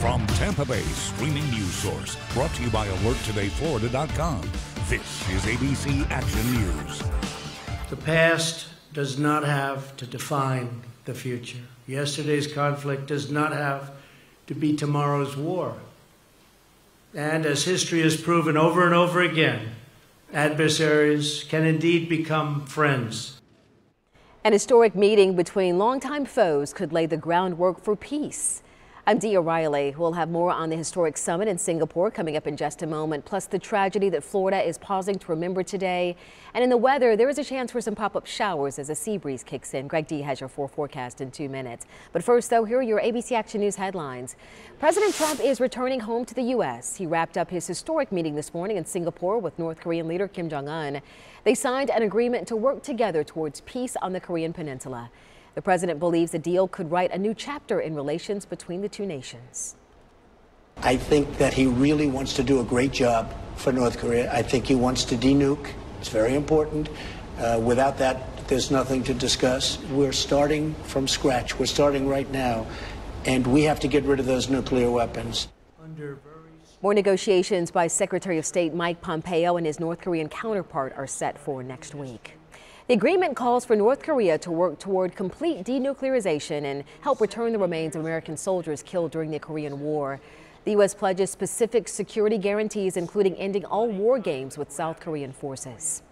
From Tampa Bay's streaming news source, brought to you by AlertTodayFlorida.com, this is ABC Action News. The past does not have to define the future. Yesterday's conflict does not have to be tomorrow's war. And as history has proven over and over again, adversaries can indeed become friends. An historic meeting between longtime foes could lay the groundwork for peace. I'm Dee O'Reilly. We'll have more on the historic summit in Singapore coming up in just a moment, plus the tragedy that Florida is pausing to remember today. And in the weather, there is a chance for some pop-up showers as a sea breeze kicks in. Greg D has your full forecast in 2 minutes. But first, though, here are your ABC Action News headlines. President Trump is returning home to the U.S. He wrapped up his historic meeting this morning in Singapore with North Korean leader Kim Jong-un. They signed an agreement to work together towards peace on the Korean Peninsula. The president believes the deal could write a new chapter in relations between the two nations. I think that he really wants to do a great job for North Korea. I think he wants to denuke. It's very important. Without that, there's nothing to discuss. We're starting from scratch. We're starting right now, and we have to get rid of those nuclear weapons. More negotiations by Secretary of State Mike Pompeo and his North Korean counterpart are set for next week. The agreement calls for North Korea to work toward complete denuclearization and help return the remains of American soldiers killed during the Korean War. The U.S. pledges specific security guarantees, including ending all war games with South Korean forces.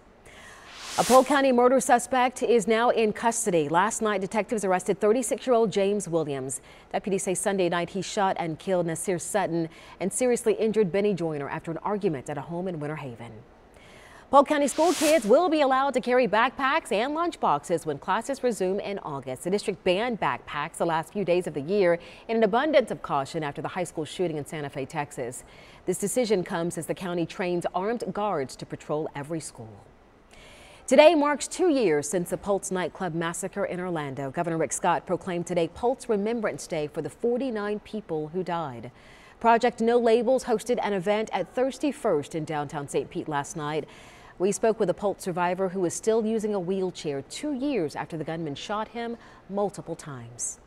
A Polk County murder suspect is now in custody. Last night, detectives arrested 36-year-old James Williams. Deputies say Sunday night he shot and killed Nasir Sutton and seriously injured Benny Joyner after an argument at a home in Winter Haven. Polk County school kids will be allowed to carry backpacks and lunch boxes when classes resume in August. The district banned backpacks the last few days of the year in an abundance of caution after the high school shooting in Santa Fe, Texas. This decision comes as the county trains armed guards to patrol every school. Today marks 2 years since the Pulse nightclub massacre in Orlando. Governor Rick Scott proclaimed today Pulse Remembrance Day for the 49 people who died. Project No Labels hosted an event at Thirsty First in downtown St. Pete last night. We spoke with a Pulse survivor who is still using a wheelchair 2 years after the gunman shot him multiple times.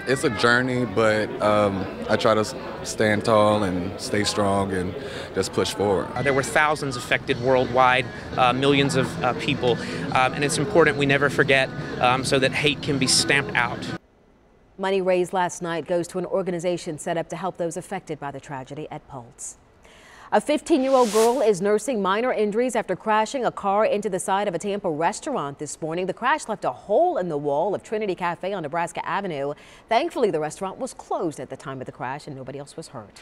It's a journey, but I try to stand tall and stay strong and just push forward. There were thousands affected worldwide, millions of people, and it's important we never forget so that hate can be stamped out. Money raised last night goes to an organization set up to help those affected by the tragedy at Pulse. A 15-year-old girl is nursing minor injuries after crashing a car into the side of a Tampa restaurant this morning. The crash left a hole in the wall of Trinity Cafe on Nebraska Avenue. Thankfully, the restaurant was closed at the time of the crash and nobody else was hurt.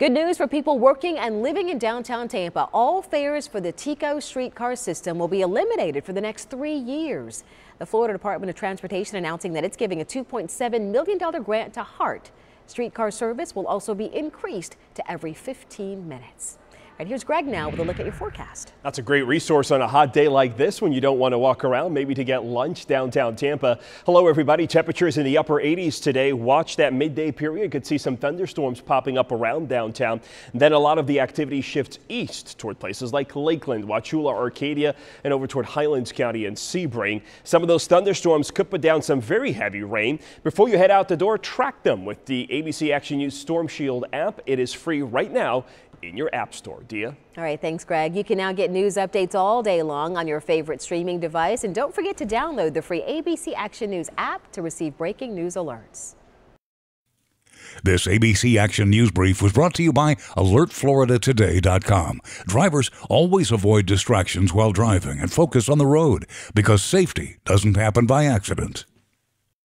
Good news for people working and living in downtown Tampa. All fares for the TICO streetcar system will be eliminated for the next 3 years. The Florida Department of Transportation announcing that it's giving a $2.7 million grant to HART. Streetcar service will also be increased to every 15 minutes. Right, here's Greg now with a look at your forecast. That's a great resource on a hot day like this when you don't want to walk around, maybe to get lunch downtown Tampa. Hello, everybody. Temperatures in the upper 80s today. Watch that midday period. Could see some thunderstorms popping up around downtown. And then a lot of the activity shifts east toward places like Lakeland, Wauchula, Arcadia, and over toward Highlands County and Sebring. Some of those thunderstorms could put down some very heavy rain. Before you head out the door, track them with the ABC Action News Storm Shield app. It is free right now in your app store. Dia? All right, thanks, Greg. You can now get news updates all day long on your favorite streaming device. And don't forget to download the free ABC Action News app to receive breaking news alerts. This ABC Action News Brief was brought to you by AlertFloridaToday.com. Drivers always avoid distractions while driving and focus on the road because safety doesn't happen by accident.